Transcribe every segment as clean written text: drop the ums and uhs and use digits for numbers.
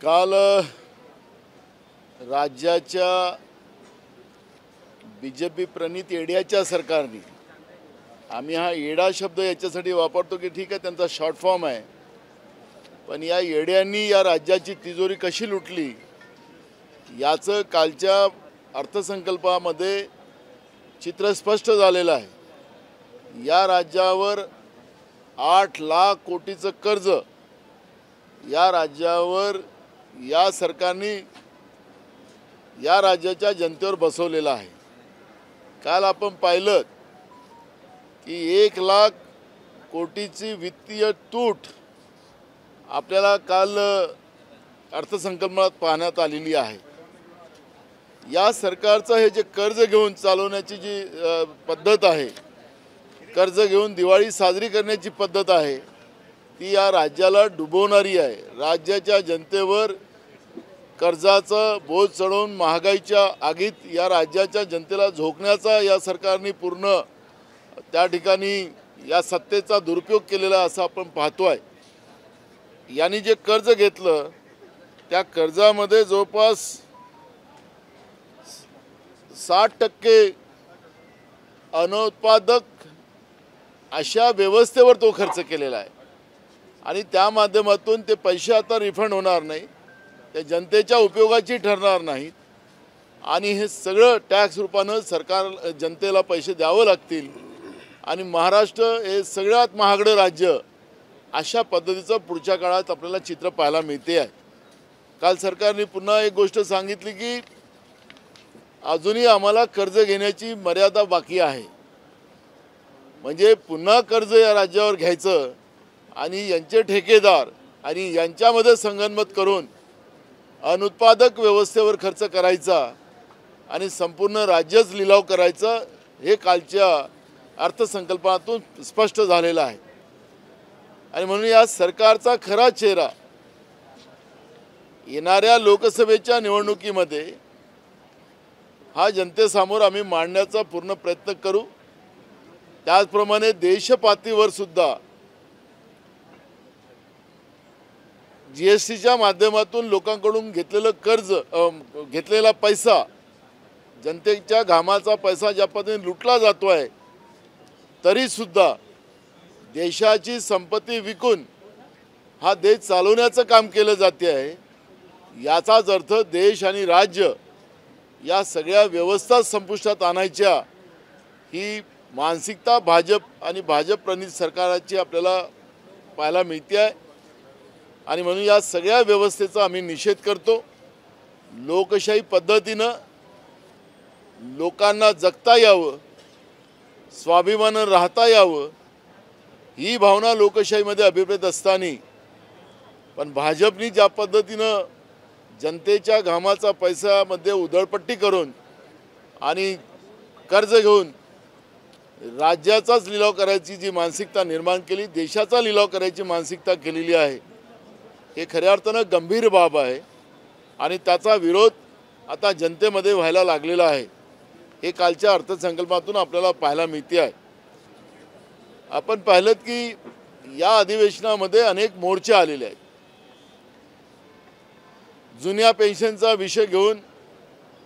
काल राज्याच्या बीजेपी प्रणित येड्याच्या सरकारने, आम्ही हा येडा शब्द याच्यासाठी वापरतो की ठीक आहे त्यांचा शॉर्ट फॉर्म आहे, पण या येड्यांनी या राज्याची तिजोरी कशी लुटली याचं कालच्या अर्थसंकल्पामध्ये चित्र स्पष्ट झालेलं आहे। या राज्यावर 8 लाख कोटीचं कर्ज या राज्यावर या सरकारने या राज्याच्या जनतेवर बसवलेला आहे। काल आपण पाहिलं की 1 लाख कोटीची वित्तीय तूट आपल्याला काल अर्थसंकल्पात पाहण्यात आलेली आहे। या सरकारचं हे जे कर्ज घेऊन चालवण्याची जी पद्धत आहे, कर्ज घेऊन दिवाळी साजरी करण्याची पद्धत आहे, ती या राज्याला डुबवणारी आहे। राज्याच्या जनतेवर कर्जाचा बोझ चढवून महागाईच्या आगीत या राज्याच्या जनतेला झोकण्याचा या सरकारने पूर्ण त्या ठिकाणी या सत्तेचा दुरुपयोग केलेला असं आपण पाहतोय। यांनी जे कर्ज घेतलं त्या कर्जामध्ये जवळपास 60% अनुत्पादक अशा व्यवस्थेवर तो खर्च केलेला आहे आणि त्या माध्यमातून ते पैसे आता रिफंड होणार नाही, ते जनतेच्या उपयोगाची ठरणार नाहीत आणि हे सगळं टॅक्स रूपानं सरकार जनतेला पैसे द्यावं लागतील आणि महाराष्ट्र हे सगळ्यात महागडं राज्य अशा पद्धतीचं पुढच्या काळात आपल्याला चित्र पाहायला मिळते आहे। काल सरकारने पुन्हा एक गोष्ट सांगितली की अजूनही आम्हाला कर्ज घेण्याची मर्यादा बाकी आहे, म्हणजे पुन्हा कर्ज या राज्यावर घ्यायचं आणि यांचे ठेकेदार आणि यांच्यामध्ये संगनमत करून अनुत्पादक व्यवस्थेवर खर्च करायचा आणि संपूर्ण राज्यच लिलाव करायचा, हे कालच्या अर्थसंकल्पातून स्पष्ट झालेलं आहे। आणि म्हणून या सरकारचा खरा चेहरा येणाऱ्या लोकसभेच्या निवडणुकीमध्ये हा जनतेसमोर आम्ही मांडण्याचा पूर्ण प्रयत्न करू। त्याचप्रमाणे देशपातळीवर सुद्धा जीएसटीच्या माध्यमातून लोकांकडून घेतलेलं कर्ज, घेतलेला पैसा, जनतेच्या घामाचा पैसा ज्या पद्धतीने लुटला जातो आहे, तरी सुद्धा देशाची संपत्ती विकून हा देश चालवण्याचं काम केलं जाते आहे। याचाच अर्थ देश आणि राज्य या सगळ्या व्यवस्था संपुष्टात आणायच्या ही मानसिकता भाजप आणि भाजप प्रणित सरकारची आपल्याला पाहायला मिळते आहे आणि म्हणून या सगळ्या व्यवस्थेचा आम्ही निषेध करतो। लोकशाही पद्धतीनं लोकांना जगता यावं, स्वाभिमानानं राहता यावं, ही भावना लोकशाहीमध्ये अभिप्रेत असताना पण भाजपनी ज्या पद्धतीनं जनतेच्या घामाचा पैशामध्ये उधळपट्टी करून आणि कर्ज घेऊन राज्याचाच लिलाव करायची जी मानसिकता निर्माण केली, देशाचा लिलाव करायची मानसिकता केलेली आहे, हे खऱ्या अर्थानं गंभीर बाब आहे आणि त्याचा विरोध आता जनतेमध्ये व्हायला लागलेला आहे। हे कालच्या अर्थसंकल्पातून आपल्याला पाहायला मिळते आहे। आपण पाहिलं की या अधिवेशनामध्ये अनेक मोर्चे आलेले आहेत। जुन्या पेन्शनचा विषय घेऊन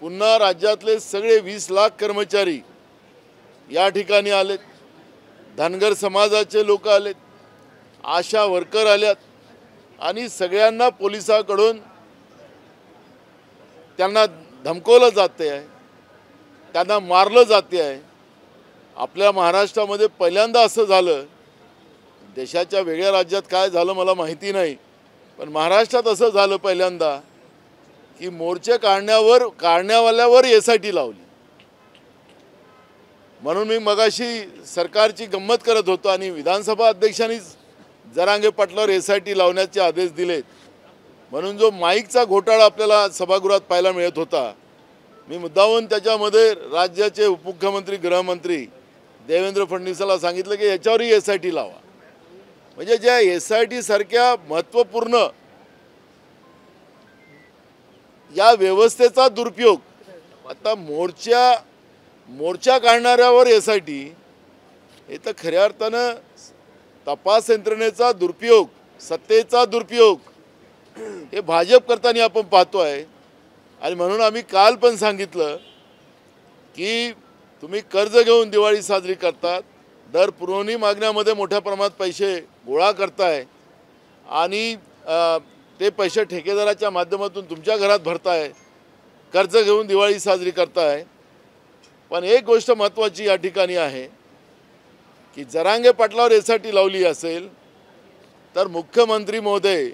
पुन्हा राज्यातले सगळे 20 लाख कर्मचारी या ठिकाणी आलेत, धनगर समाजाचे लोक आलेत, आशा वर्कर आल्यात आणि सगळ्यांना पोलिसांकडून त्यांना धमकवलं जाते आहे, त्यांना मारलं जाते आहे। आपल्या महाराष्ट्रामध्ये पहिल्यांदा असं झालं, देशाच्या वेगळ्या राज्यात काय झालं मला माहिती नाही, पण महाराष्ट्रात असं झालं पहिल्यांदा की मोर्चे काढण्यावाल्यावर SIT लावली। म्हणून मी मगाशी सरकारची गंमत करत होतो आणि विधानसभा अध्यक्षांनी जरांगे पाटलावर SIT लावण्याचे आदेश दिलेत, म्हणून जो माईकचा घोटाळा आपल्याला सभागृहात पाहायला मिळत होता, मी मुद्दामून त्याच्यामध्ये राज्याचे उपमुख्यमंत्री गृहमंत्री देवेंद्र फडणवीसांना सांगितलं की याच्यावरही SIT लावा। म्हणजे ज्या SIT सारख्या महत्त्वपूर्ण या व्यवस्थेचा दुरुपयोग, आता मोर्चा काढणाऱ्यावर SIT, हे तर खऱ्या अर्थानं तपास यंत्रणेचा दुरुपयोग, सत्तेचा दुरुपयोग हे भाजप करताना आपण पाहतोय. आणि म्हणून आम्ही काल पण सांगितलं की तुम्ही कर्ज घेऊन दिवाळी साजरी करतात, दर पुरवणी मागण्यामध्ये मोठ्या प्रमाणात पैसे गोळा करताय आणि ते पैसे ठेकेदाराच्या माध्यमातून तुमच्या घरात भरताय, कर्ज घेऊन दिवाळी साजरी करताय. पण एक गोष्ट महत्त्वाची या ठिकाणी आहे की जरांगे पाटलावर यासाठी लावली असेल तर मुख्यमंत्री महोदय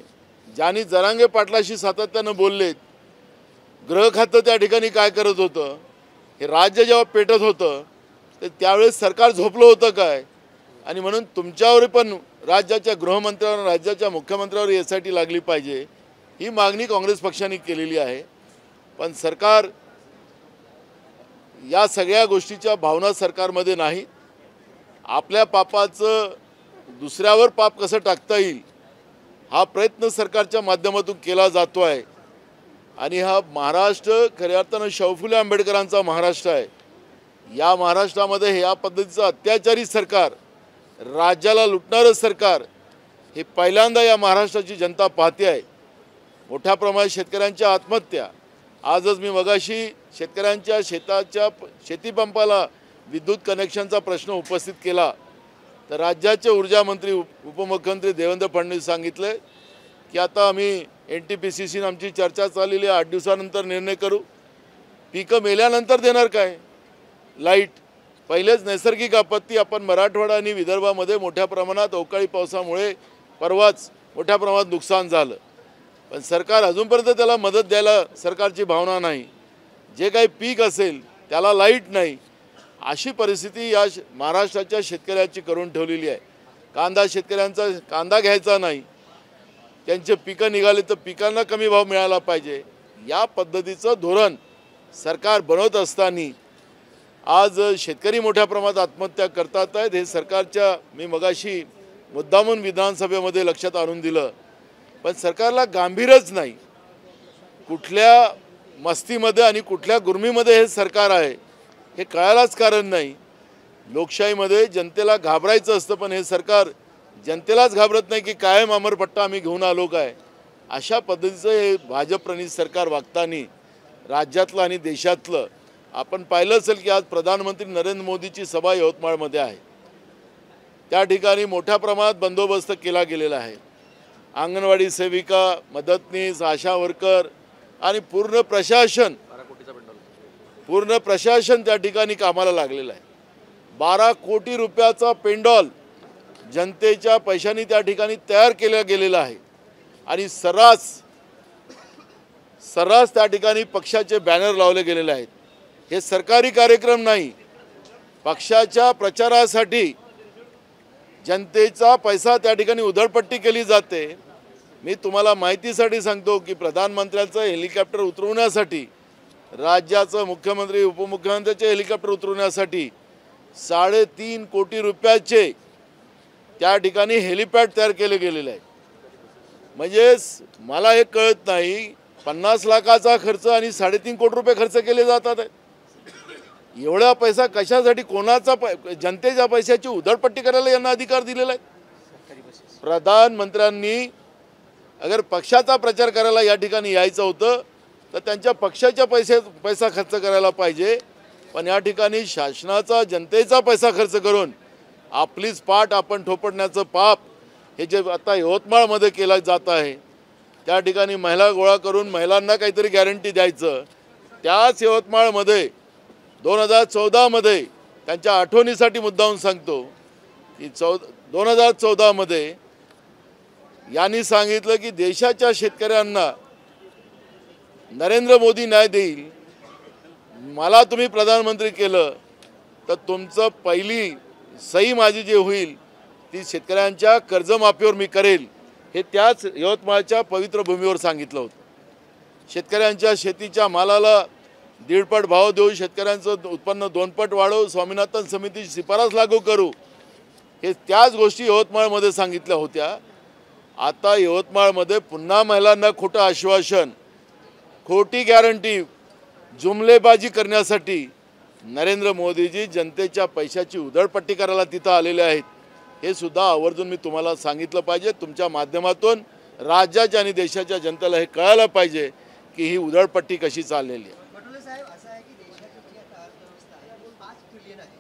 ज्यांनी जरांगे पाटलाशी सातत्यानं बोललेत, गृह खातं त्या ठिकाणी काय करत होतं, हे राज्य जेव्हा पेटत होतं तर त्यावेळेस सरकार झोपलं होतं काय. आणि म्हणून तुमच्यावर पण राज्याच्या गृहमंत्र्यावर, राज्याच्या मुख्यमंत्र्यावर यासाठी लागली पाहिजे, ही मागणी काँग्रेस पक्षाने केलेली आहे. पण सरकार या सगळ्या गोष्टीच्या भावना सरकारमध्ये नाही. आपल्या पापाचं दुसऱ्यावर पाप कसं टाकता येईल हा प्रयत्न सरकारच्या माध्यमातून केला जातो आहे. आणि हा महाराष्ट्र खऱ्या अर्थानं शाहू फुले आंबेडकरांचा महाराष्ट्र आहे. या महाराष्ट्रामध्ये या पद्धतीचं अत्याचारी सरकार, राज्याला लुटणारं सरकार हे पहिल्यांदा या महाराष्ट्राची जनता पाहते आहे. मोठ्या प्रमाणात शेतकऱ्यांच्या आत्महत्या, आजच मी मगाशी शेतकऱ्यांच्या शेतीपंपाला विद्युत कनेक्शनचा प्रश्न उपस्थित केला तर राज्याचे ऊर्जा मंत्री उपमुख्यमंत्री देवेंद्र फडणवीस सांगितले की आता आम्ही NTPCC आमची चर्चा चाललेली आहे, 8 दिवसानंतर निर्णय करू. पिकं मेल्यानंतर देणार काय लाईट. पहिलेच नैसर्गिक आपत्ती आपण मराठवाडा आणि विदर्भामध्ये मोठ्या प्रमाणात अवकाळी पावसामुळे परवाच मोठ्या प्रमाणात नुकसान झालं. पण सरकार अजूनपर्यंत त्याला मदत द्यायला सरकारची भावना नाही. जे काही पीक असेल त्याला लाईट नाही. अशी परिस्थिती या महाराष्ट्राच्या शेतकऱ्याची करून ठेवलेली आहे. कांदा शेतकऱ्यांचा कांदा घ्यायचा नाही, त्यांचे पिकं निघाले तर पिकांना कमी भाव मिळाला पाहिजे. या पद्धतीचं धोरण सरकार बनवत असताना आज शेतकरी मोठ्या प्रमाणात आत्महत्या करतात आहेत. हे सरकारच्या मी मगाशी मुद्दामून विधानसभेमध्ये लक्षात आणून दिलं. पण सरकारला गांभीर्यच नाही. कुठल्या मस्तीमध्ये आणि कुठल्या गुरमीमध्ये हे सरकार आहे हे कळायलाच कारण नाही. लोकशाहीमध्ये जनतेला घाबरायचं असतं, पण हे सरकार जनतेलाच घाबरत नाही की कायम अमरपट्टा आम्ही घेऊन आलो काय. अशा पद्धतीचं हे भाजप प्रणित सरकार वागताना राज्यातलं आणि देशातलं आपण पाहिलं असेल की आज प्रधानमंत्री नरेंद्र मोदीची सभा यवतमाळमध्ये आहे. त्या ठिकाणी मोठ्या प्रमाणात बंदोबस्त केला गेलेला आहे. अंगणवाडी सेविका, मदतनीस, आशा वर्कर आणि पूर्ण प्रशासन त्या ठिकाणी कामाला लागलेलं आहे. 12 कोटी रुपयाचा पेंडॉल जनतेच्या पैशांनी त्या ठिकाणी तयार केला गेलेला आहे. आणि सर्रास त्या ठिकाणी पक्षाचे बॅनर लावले गेलेले आहेत. हे सरकारी कार्यक्रम नाही, पक्षाच्या प्रचारासाठी जनतेचा पैसा त्या ठिकाणी उधळपट्टी केली जाते. मी तुम्हाला माहितीसाठी सांगतो की प्रधानमंत्र्यांचं हेलिकॉप्टर उतरवण्यासाठी, राज्याचं मुख्यमंत्री उपमुख्यमंत्र्यांचे हेलिकॉप्टर उतरवण्यासाठी 3.5 कोटी रुपयाचे त्या ठिकाणी हेलिपॅड तयार केले गेलेले आहे. म्हणजे मला हे कळत नाही, 50 लाखाचा खर्च आणि 3.5 कोटी रुपये खर्च केले जातात. एवढा पैसा कशासाठी, कोणाचा जनतेच्या पैशाची उधळपट्टी करायला यांना अधिकार दिलेला आहे. प्रधानमंत्र्यांनी अगर पक्षाचा प्रचार करायला या ठिकाणी यायचं होतं तर त्यांच्या पक्षाच्या पैसा खर्च करायला पाहिजे. पण या ठिकाणी शासनाचा, जनतेचा पैसा खर्च करून आपलीच पाठ आपण ठोपडण्याचं पाप हे जे आता यवतमाळमध्ये केलं जात आहे. त्या ठिकाणी महिला गोळा करून महिलांना काहीतरी गॅरंटी द्यायचं. त्याच यवतमाळमध्ये 2014 मध्ये त्यांच्या आठवणीसाठी मुद्दाहून सांगतो की 2014 मध्ये यांनी सांगितलं की देशाच्या शेतकऱ्यांना नरेंद्र मोदी न्याय देईल. मला तुम्ही प्रधानमंत्री केलं तर तुमचं पहिली सही माझी जे होईल ती शेतकऱ्यांच्या कर्जमाफीवर मी करेल. हे त्याच यवतमाळच्या पवित्र भूमीवर सांगितलं होतं. शेतकऱ्यांच्या शेतीच्या मालाला 1.5 पट भाव देऊ, शेतकऱ्यांचं उत्पन्न 2 पट वाढवू, स्वामीनाथन समितीची शिफारस लागू करू, हे त्याच गोष्टी यवतमाळमध्ये सांगितल्या होत्या. आता यवतमाळमध्ये पुन्हा महिलांना खोटं आश्वासन, खोटी गॅरंटी, जुमलेबाजी करण्यासाठी नरेंद्र मोदीजी जनतेच्या पैशाची उधळपट्टी करायला तिथं आलेले आहेत. हे सुद्धा आवर्जून मी तुम्हाला सांगितलं पाहिजे तुमच्या माध्यमातून राज्याच्या आणि देशाच्या जनतेला हे कळायला पाहिजे की ही उधळपट्टी कशी चाललेली आहे. पटोले साहेब, असं आहे की देशाची जी आता अर्थव्यवस्था आहे ती 5 ट्रिलियन आहे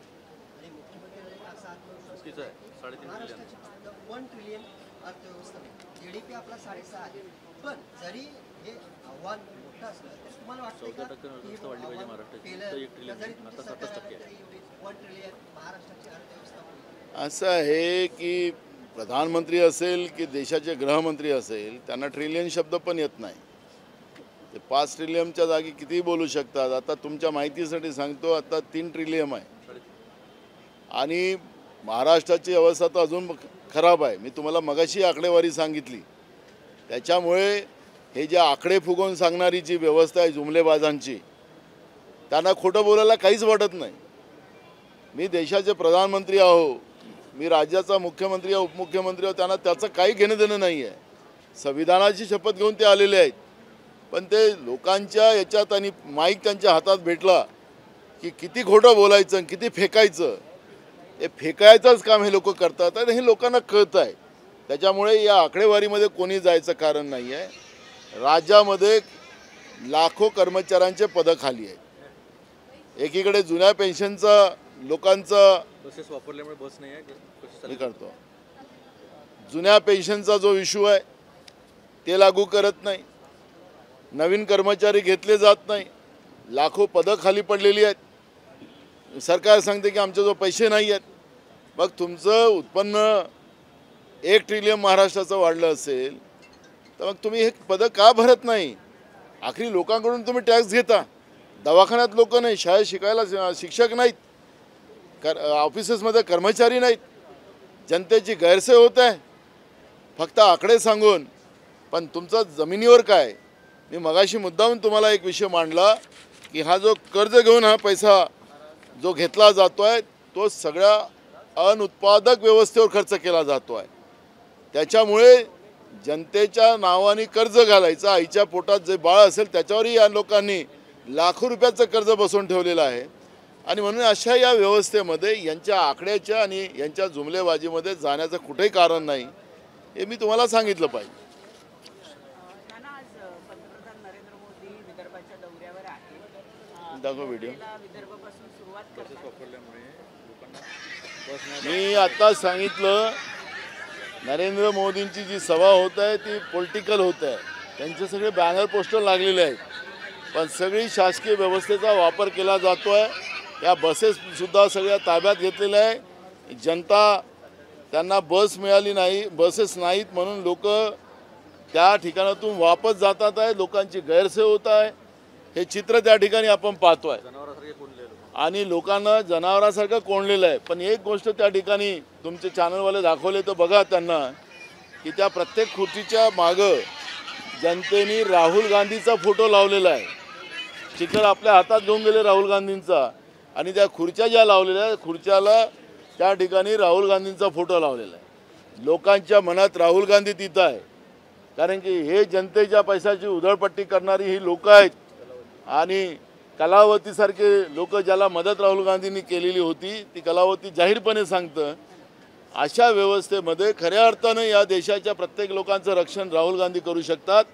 आणि मुख्यमंत्र्यांनी असा आत्मविश्वास व्यक्त केला की महाराष्ट्राची फक्त 1 ट्रिलियन अर्थव्यवस्था नाही, जीडीपी आपला 6.5 आहे. पण जरी हे आव्हान मोठं असलं तर तुम्हाला वाटतं का की हे आव्हान केलं तर जरी तुमची सरकार आलं तरी एवढी 1 ट्रिलियन महाराष्ट्राची अर्थव्यवस्था होईल? असं आहे की प्रधानमंत्री असेल की देशाचे गृहमंत्री असेल त्यांना ट्रिलियन शब्द पण येत नाही. ते 5 ट्रिलियनच्या जागी कितीही बोलू शकतात. आता तुमच्या माहितीसाठी सांगतो, आता 3 ट्रिलियन आहे आणि महाराष्ट्राची अवस्था तर अजून खराब आहे. मी तुम्हाला मगाशी आकडेवारी सांगितली. त्याच्यामुळे हे जे आकडे फुगवून सांगणारी जी व्यवस्था आहे जुमलेबाजांची, त्यांना खोटं बोलायला काहीच वाटत नाही. मी देशाचे प्रधानमंत्री आहो, मी राज्याचा मुख्यमंत्री आहे, उपमुख्यमंत्री आहो, त्यांना त्याचं काही घेणं देणं नाही आहे. संविधानाची शपथ घेऊन ते आलेले आहेत. पण ते लोकांच्या याच्यात आणि माईक त्यांच्या हातात भेटला की किती खोटं बोलायचं आणि किती फेकायचं, हे फेकायचंच काम हे लोक करतात आणि हे लोकांना कळतं आहे. त्याच्यामुळे या आकडेवारीमध्ये कोणी जायचं कारण नाही आहे. राज्यामध्ये लाखो कर्मचाऱ्यांचे पदं खाली आहेत. एकीकडे जुन्या पेन्शनचा लोकांचा बसेस वापरल्यामुळे बस नाही आहे हे करतो, जुन्या पेन्शनचा जो इश्यू आहे ते लागू करत नाही, नवीन कर्मचारी घेतले जात नाही, लाखो पदं खाली पडलेली आहेत. सरकार सांगते की आमच्याजवळ पैसे नाही आहेत. मग तुमचं उत्पन्न 1 ट्रिलियन महाराष्ट्राचं वाढलं असेल तर मग तुम्ही हे पदं का भरत नाही? आखरी लोकांकडून तुम्ही टॅक्स घेता, दवाखान्यात लोक नाही, शाळेत शिकायला शिक्षक नाहीत, ऑफिसेसमध्ये कर्मचारी नाहीत, जनतेची गैरसोय होत आहे फक्त आकडे सांगून. पण तुमचं जमिनीवर काय? मी मगाशी मुद्दाहून तुम्हाला एक विषय मांडला की हा जो कर्ज घेऊन हा पैसा जो घेतला जातो आहे तो सगळ्या अनुत्पादक व्यवस्थेवर खर्च केला जातो आहे. त्याच्यामुळे जनतेच्या नावाने कर्ज घालायचं, आईच्या पोटात जे बाळ असेल त्याच्यावरही या लोकांनी लाखो रुपयाचं कर्ज बसवून ठेवलेलं आहे. आणि म्हणून अशा या व्यवस्थेमध्ये यांच्या आकड्याच्या आणि यांच्या जुमलेबाजीमध्ये जाण्याचं कुठेही कारण नाही, हे मी तुम्हाला सांगितलं पाहिजे. पंतप्रधान नरेंद्र मोदी विदर्भाच्या दौऱ्यावर आहेत. दाखव व्हिडिओ. विदर्भापासून सुरुवात करतात. मी आता सांगितलं, नरेंद्र मोदींची जी सभा होत आहे ती पॉलिटिकल होत आहे. त्यांचे सगळे बॅनर पोस्टर लागलेले आहेत, पण सगळी शासकीय व्यवस्थेचा वापर केला जातो आहे. या बसेससुद्धा सगळ्या ताब्यात घेतलेल्या आहे. जनता त्यांना बस मिळाली नाही, बसेस नाहीत म्हणून लोक त्या ठिकाणातून वापस जातात आहे. लोकांची गैरसोय होत आहे. हे चित्र त्या ठिकाणी आपण पाहतो आहे आणि लोकांना जनावरांसारखं कोंडलेलं आहे. पण एक गोष्ट त्या ठिकाणी तुमचे चॅनलवाले दाखवले तर बघा त्यांना की त्या प्रत्येक खुर्चीच्या मागं जनतेने राहुल गांधीचा फोटो लावलेला आहे. चिखल आपल्या हातात घेऊन गेले राहुल गांधींचा आणि त्या खुर्च्या ज्या लावलेल्या आहेत खुर्च्याला त्या ठिकाणी राहुल गांधींचा फोटो लावलेला आहे. लोकांच्या मनात राहुल गांधी तिथं आहे, कारण की हे जनतेच्या पैशाची उधळपट्टी करणारी ही लोक आहेत. आणि कलावतीसारखे लोक ज्याला मदत राहुल गांधींनी केलेली होती ती कलावती जाहीरपणे सांगतं. अशा व्यवस्थेमध्ये खऱ्या अर्थानं या देशाच्या प्रत्येक लोकांचं रक्षण राहुल गांधी करू शकतात,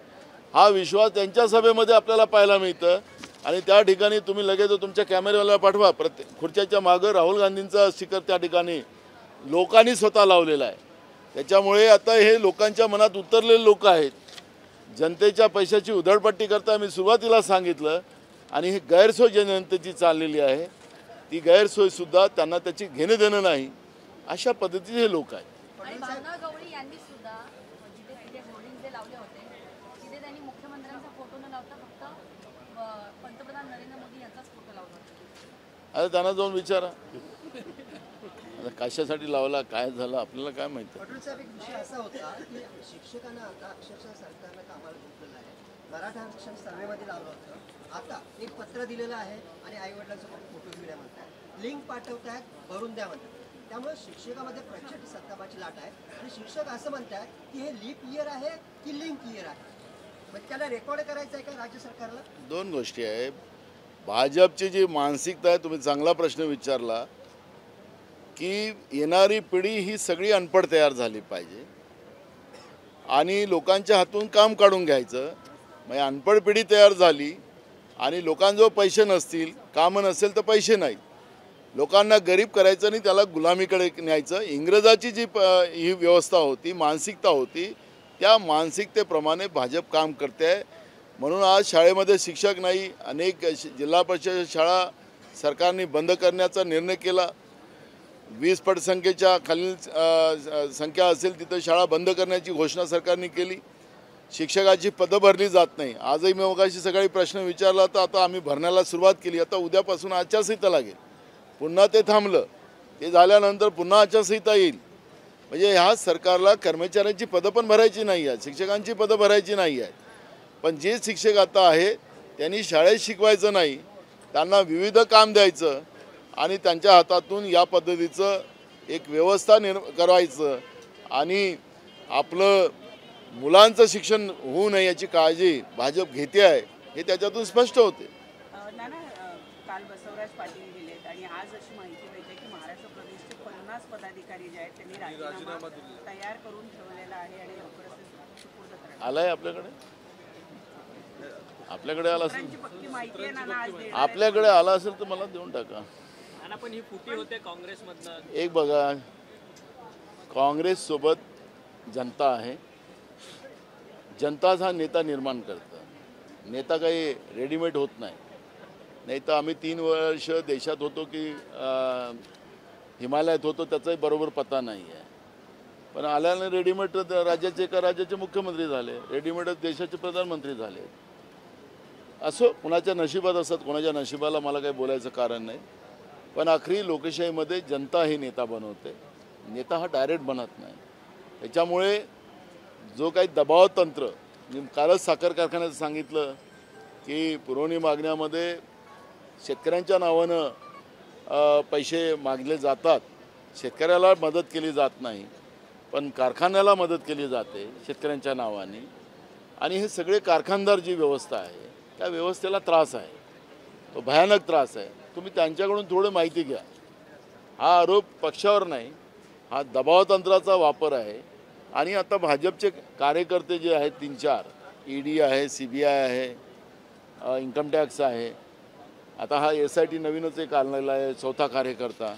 हा विश्वास त्यांच्या सभेमध्ये आपल्याला पाहायला मिळतं. आणि त्या ठिकाणी तुम्ही लगेच तुमच्या कॅमेऱ्याला पाठवा, प्रत्येक खुर्च्याच्या मागं राहुल गांधींचा स्टिकर त्या ठिकाणी लोकांनी स्वतः लावलेला आहे. त्याच्यामुळे आता हे लोकांच्या मनात उतरलेले लोक आहेत. जनतेच्या पैशाची उधळपट्टी करता मी सुरुवातीला सांगितलं. आणि ही गैरसोय जनतेची चाललेली आहे, ती गैरसोयसुद्धा त्यांना त्याची घेणं देणं नाही, अशा पद्धतीचे हे लोक आहेत. आणि भावना गवळी यांनी सुद्धा जिथे तिथे होर्डिंग जे लावले होते तिथे त्यांनी मुख्यमंत्र्यांचा फोटो न लावता फक्त पंतप्रधान नरेंद्र मोदी यांचाच फोटो लावला होता. आता त्यांना जाऊन विचारा आता कशासाठी लावला, काय झालं, आपल्याला काय माहिती. पटोले साहेब, एक विषय असा होता की शिक्षकांना आता अक्षरशः सरकारनं कामाला घेतलेलं आहे. मराठा आरक्षण सर्वेमध्ये लावलं होतं. आता एक पत्र दिलेलं आहे आणि आईवडिलांसोबत फोटो घेऊन द्या म्हणतात, लिंक पाठवतायत, भरून द्या म्हणतात. त्यामुळे शिक्षकामध्ये प्रचंड सत्तापाची लाट आहे. आणि शिक्षक असं म्हणतात की हे लीप इयर आहे की लिंक इयर आहे. मग त्याला रेकॉर्ड करायचं आहे का राज्य सरकारला? दोन गोष्टी आहे. भाजपची जी मानसिकता आहे, तुम्ही चांगला प्रश्न विचारला की येणारी पिढी ही सगळी अनपढ तयार झाली पाहिजे आणि लोकांच्या हातून काम काढून घ्यायचं. म्हणजे अनपढ पिढी तयार झाली आणि लोकांजवळ पैसे नसतील, कामं नसेल तर पैसे नाही, लोकांना गरीब करायचं आणि त्याला गुलामीकडे न्यायचं. इंग्रजाची जी ही व्यवस्था होती, मानसिकता होती, त्या मानसिकतेप्रमाणे भाजप काम करते आहे. म्हणून आज शाळेमध्ये शिक्षक नाही, अनेक जिल्हा परिषद शाळा सरकारने बंद करण्याचा निर्णय केला. 20% संख्येच्या खालील संख्या असेल तिथं शाळा बंद करण्याची घोषणा सरकारने केली. शिक्षकाची पदं भरली जात नाही. आजही मी मगाशी सकाळी प्रश्न विचारला तर आता आम्ही भरण्याला सुरुवात केली. आता उद्यापासून आचारसंहिता लागेल. पुन्हा ते थांबलं, ते झाल्यानंतर पुन्हा आचारसंहिता येईल. म्हणजे ह्या सरकारला कर्मचाऱ्यांची पदं पण भरायची नाही आहेत, शिक्षकांची पदं भरायची नाही आहेत. पण जे शिक्षक आता आहे त्यांनी शाळेत शिकवायचं नाही, त्यांना विविध काम द्यायचं आणि त्यांच्या हातातून या पद्धतीचं एक व्यवस्था करायचं आणि आपलं मुलांचं शिक्षण होऊ नये याची काळजी भाजप घेते आहे, हे त्याच्यातून स्पष्ट होते. नाना, काल बसवराज पाटील गेलेत आणि आज अशी माहिती मिळते की महाराष्ट्र प्रदेशचे 50 पदाधिकारी जे आहेत त्यांनी राजीनामा तयार करून ठेवलेला आहे आणि लवकरच ते सुपूर्द करणार. आलाय आपल्याकडे आला असेल, पक्की माहिती आहे नाना आज देणार. आपल्याकडे आला असेल तर मला देऊन टाका. नाना, पण ही फुटी होते काँग्रेसमधनं. एक बघा, काँग्रेससोबत जनता आहे. जनताच हा नेता निर्माण करतं. नेता काही रेडीमेड होत नाही. नाही तर आम्ही 3 वर्ष देशात होतो की हिमालयात होतो त्याचाही बरोबर पत्ता नाही आहे. पण आल्याने रेडीमेड राज्याचे एका राज्याचे मुख्यमंत्री झाले, रेडीमेडच देशाचे प्रधानमंत्री झाले. असो, कुणाच्या नशिबात असतात, कोणाच्या नशिबाला मला काही बोलायचं कारण नाही. पण आखरी लोकशाहीमध्ये जनता ही नेता बनवते, नेता हा डायरेक्ट बनत नाही. त्याच्यामुळे जो काही दबाव तंत्र, मी कालच साखर कारखान्याचं सांगितलं की पुरवणी मागण्यामध्ये शेतकऱ्यांच्या नावानं पैसे मागले जातात, शेतकऱ्याला मदत केली जात नाही, पण कारखान्याला मदत केली जाते शेतकऱ्यांच्या नावाने. आणि हे सगळे कारखानदार जी व्यवस्था आहे त्या व्यवस्थेला त्रास आहे, तो भयानक त्रास आहे. तुम्ही त्यांच्याकडून थोडं माहिती घ्या. हा आरोप पक्षावर नाही, हा दबावतंत्राचा वापर आहे. आणि आता भाजपचे कार्यकर्ते जे आहेत 3-4, ED आहे, CBI आहे, इन्कम टॅक्स आहे, आता हा SIT नवीनच एक आणलेला आहे, 4था कार्यकर्ता.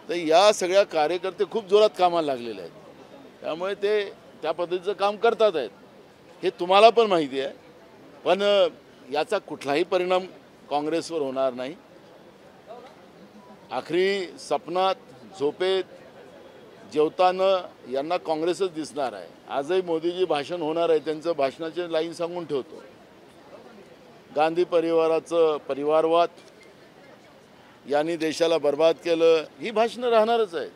तर या सगळ्या कार्यकर्ते खूप जोरात कामाला लागलेले आहेत. त्यामुळे ते त्या पद्धतीचं काम करतात आहेत, हे तुम्हाला पण माहिती आहे. पण याचा कुठलाही परिणाम काँग्रेसवर होणार नाही. आखरी सपनात, झोपेत, जेवताना यांना काँग्रेसच दिसणार आहे. आजही मोदीजी भाषण होणार आहे, त्यांचं भाषणाचे लाईन सांगून ठेवतो. गांधी परिवाराचं परिवारवाद यांनी देशाला बर्बाद केलं, ही भाषणं राहणारच आहेत.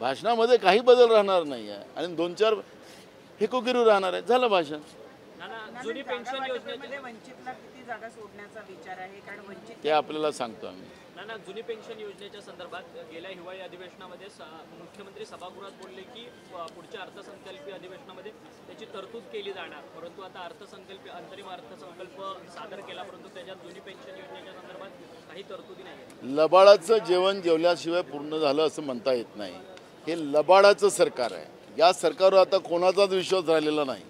भाषणामध्ये काही बदल राहणार नाही आहे आणि 2-4 हेकोगिरी राहणार आहे. झालं भाषण. नाना, जुनी पेन्शन योजनेमध्ये वंचितला किती जागा सोडण्याचा विचार आहे? कारण वंचित ते आपल्याला सांगतो आम्ही. नाना, जुनी पेन्शन योजनेच्या संदर्भात गेल्या हिवाळी अधिवेशनामध्ये मुख्यमंत्री सभागृहात बोलले की पुढच्या अर्थसंकल्पीय अधिवेशनामध्ये त्याची तरतूद केली जाणार. परंतु आता अंतरिम अर्थसंकल्प सादर केला, परंतु त्याच्यात जुनी पेन्शन योजनेच्या संदर्भात काही तरतुदी नाही. लबाडाचं जेवण जेवल्याशिवाय पूर्ण झालं असं म्हणता येत नाही. हे लबाडाचं सरकार आहे. या सरकारवर आता कोणाचाच विश्वास राहिलेला नाही.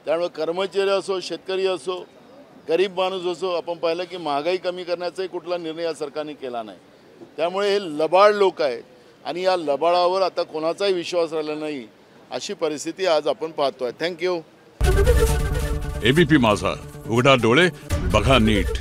त्यामुळे कर्मचारी असो, शेतकरी असो, गरीब माणूस असो, आपण पाहिलं की महागाई कमी करण्याचाही कुठला निर्णय या सरकारने केला नाही. त्यामुळे हे लबाड लोक आहेत आणि या लबाडावर आता कोणाचाही विश्वास राहिला नाही, अशी परिस्थिती आज आपण पाहतोय. थँक्यू. ABP माझा, उघडा डोळे बघा नीट.